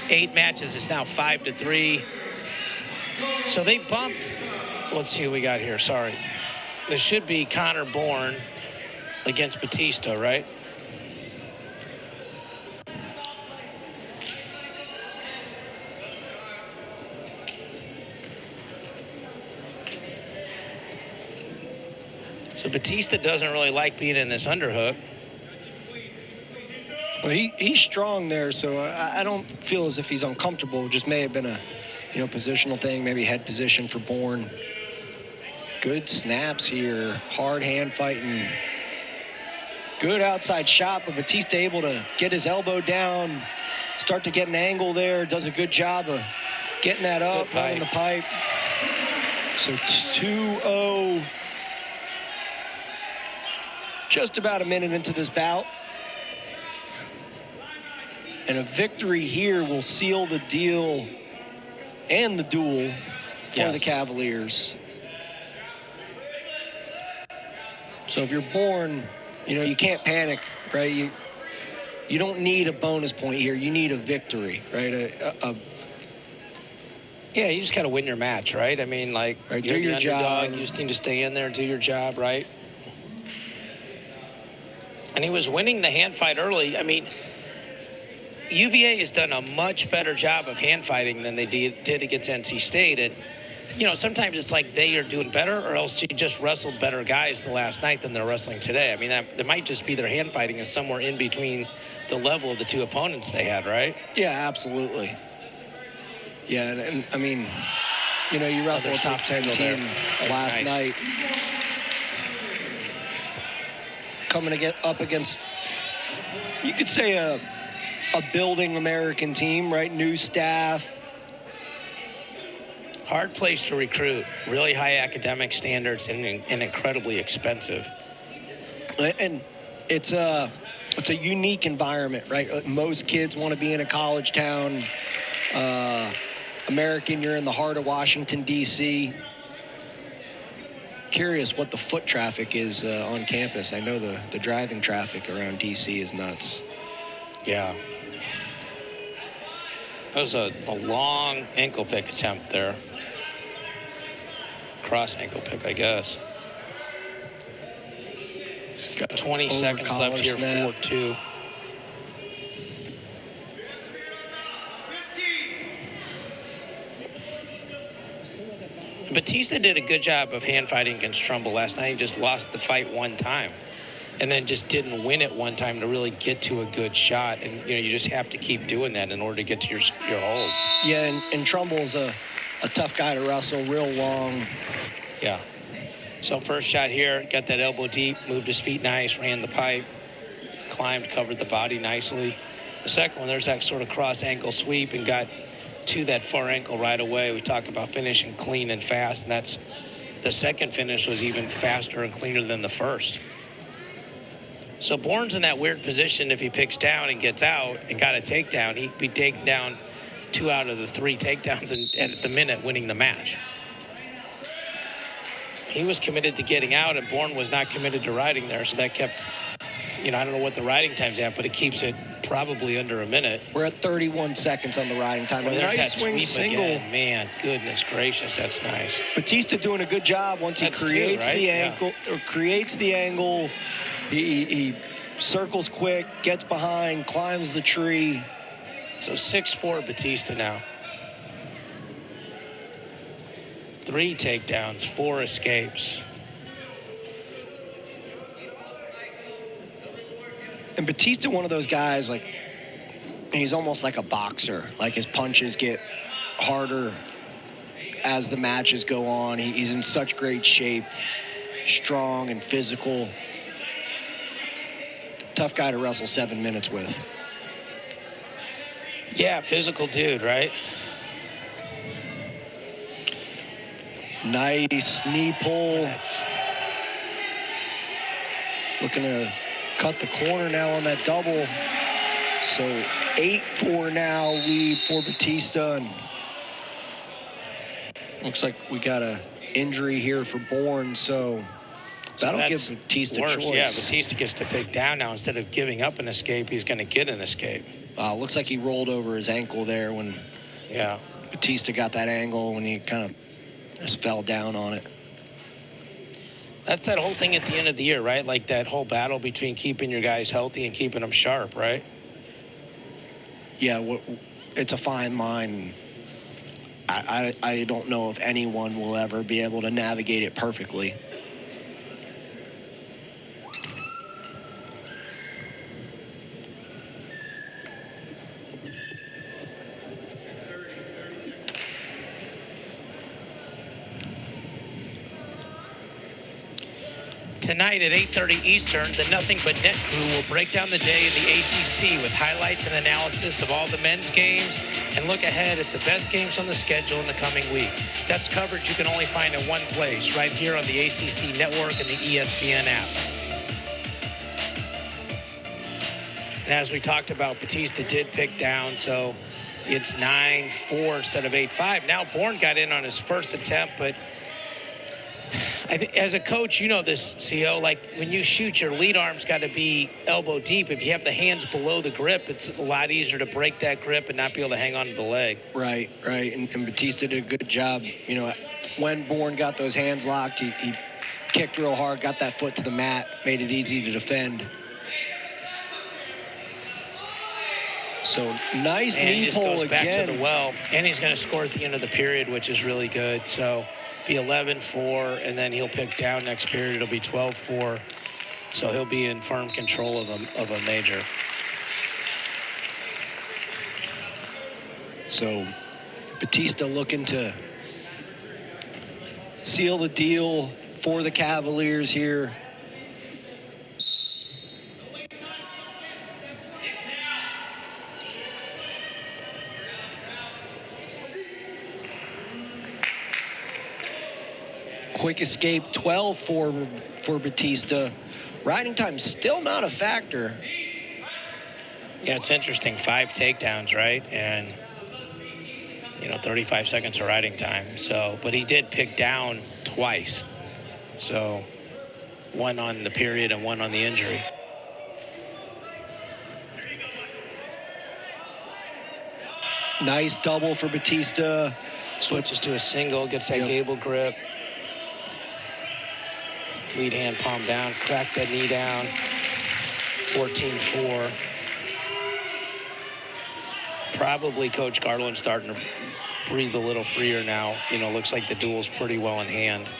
8 matches. It's now 5-3. So they bumped. Let's see who we got here. Sorry. This should be Connor Bourne against Batista, right? So Batista doesn't really like being in this underhook. Well, he's strong there, so I don't feel as if he's uncomfortable. It just may have been a, positional thing, maybe head position for Bourne. Good snaps here, hard hand fighting. Good outside shot, but Batista able to get his elbow down, start to get an angle there, does a good job of getting that up, running the pipe. So 2-0. Just about a minute into this bout. And a victory here will seal the deal and the duel for the Cavaliers. So if you're Bourne, you can't panic, right? You don't need a bonus point here. You need a victory, right? Yeah, you just got to win your match, right? I mean, like, right, you're the underdog. Job. You just need to stay in there and do your job, right? And he was winning the hand fight early. I mean, UVA has done a much better job of hand fighting than they did against NC State. And, sometimes it's like they are doing better, or else you just wrestled better guys the last night than they're wrestling today. I mean, that might just be their hand fighting is somewhere in between the level of the two opponents they had, right? Yeah, absolutely. Yeah, and I mean, you wrestled a top 10 team last night. Coming up against, you could say, a building American team, right? New staff. Hard place to recruit. Really high academic standards and incredibly expensive. And it's a unique environment, right? Most kids want to be in a college town. American, you're in the heart of Washington, D.C. Curious what the foot traffic is on campus. I know the driving traffic around D.C. is nuts. Yeah. That was a long ankle pick attempt there. Cross ankle pick, I guess. 20 seconds left here, 4-2. Batista did a good job of hand fighting against Trumbull last night. He just lost the fight one time and then just didn't win it one time to really get to a good shot. And, you just have to keep doing that in order to get to your holds. Yeah, and Trumbull's a tough guy to wrestle, real long. Yeah. So first shot here, got that elbow deep, moved his feet nice, ran the pipe, climbed, covered the body nicely. The second one, there's that sort of cross ankle sweep and got to that far ankle right away. We talk about finishing clean and fast, and that's the second finish was even faster and cleaner than the first. So Bourne's in that weird position. If he picks down and gets out and got a takedown, he'd be taken down 2 out of the 3 takedowns and at the minute winning the match. He was committed to getting out, and Bourne was not committed to riding there. So that kept, I don't know what the riding time's at, but it keeps it probably under a minute. We're at 31 seconds on the riding time. Well, there's nice that swing sweep single. Again. Man, goodness gracious, that's nice. Batista doing a good job once he creates the ankle, or creates the angle. He circles quick, gets behind, climbs the tree. So 6-4 Batista now. 3 takedowns, 4 escapes. And Batista, one of those guys, like, he's almost like a boxer. Like, his punches get harder as the matches go on. He's in such great shape, strong and physical. Tough guy to wrestle 7 minutes with. Yeah, physical dude, right? Nice knee pull. Looking to cut the corner now on that double. So 8-4 now lead for Batista. And looks like we got an injury here for Bourne. So that'll give Batista a choice. Yeah, Batista gets to pick down now. Instead of giving up an escape, he's going to get an escape. Looks like he rolled over his ankle there when Batista got that angle, when he kind of just fell down on it. That's that whole thing at the end of the year, right? Like that whole battle between keeping your guys healthy and keeping them sharp, right? Yeah, it's a fine line. I don't know if anyone will ever be able to navigate it perfectly. Tonight at 8:30 Eastern, the Nothing But Net crew will break down the day in the ACC with highlights and analysis of all the men's games and look ahead at the best games on the schedule in the coming week. That's coverage you can only find in one place, right here on the ACC network and the ESPN app. And as we talked about, Batista did pick down, so it's 9-4 instead of 8-5. Now Bourne got in on his first attempt, but I think as a coach, you know this, CO, like when you shoot, your lead arm's got to be elbow deep. If you have the hands below the grip, it's a lot easier to break that grip and not be able to hang on to the leg. Right. And Batista did a good job. You know, when Bourne got those hands locked, he kicked real hard, got that foot to the mat, made it easy to defend. So nice and knee pull again. And he just goes back to the well, and he's going to score at the end of the period, which is really good. So be 11-4, and then he'll pick down next period. It'll be 12-4. So he'll be in firm control of a major. So Batista looking to seal the deal for the Cavaliers here. Quick escape, 12 for Batista. Riding time still not a factor. Yeah, it's interesting. 5 takedowns, right? And, 35 seconds of riding time. So, but he did pick down twice. So, one on the period and one on the injury. Nice double for Batista. Switches to a single, gets that gable grip. Lead hand palm down, crack that knee down. 14-4. Probably Coach Garland starting to breathe a little freer now. Looks like the duel's pretty well in hand.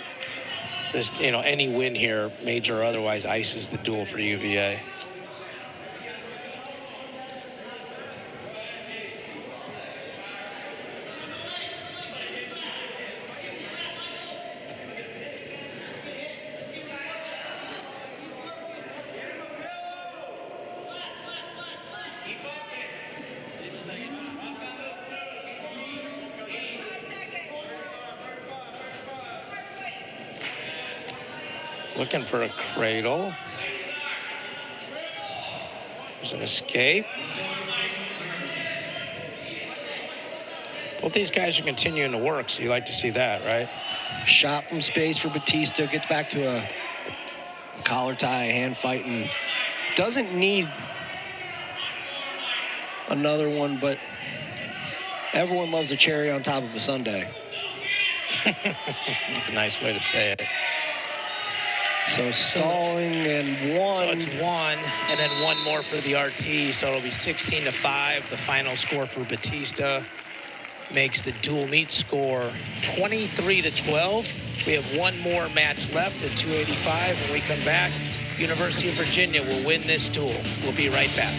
This, any win here, major or otherwise, ices the duel for UVA. Looking for a cradle. There's an escape. Both these guys are continuing to work, so you like to see that, right? Shot from space for Batista. Gets back to a collar tie, hand fighting. Doesn't need another one, but everyone loves a cherry on top of a sundae. That's a nice way to say it. So stalling and one. So it's one, and then one more for the RT. So it'll be 16-5. The final score for Batista makes the dual meet score 23-12. We have one more match left at 285. When we come back, University of Virginia will win this duel. We'll be right back.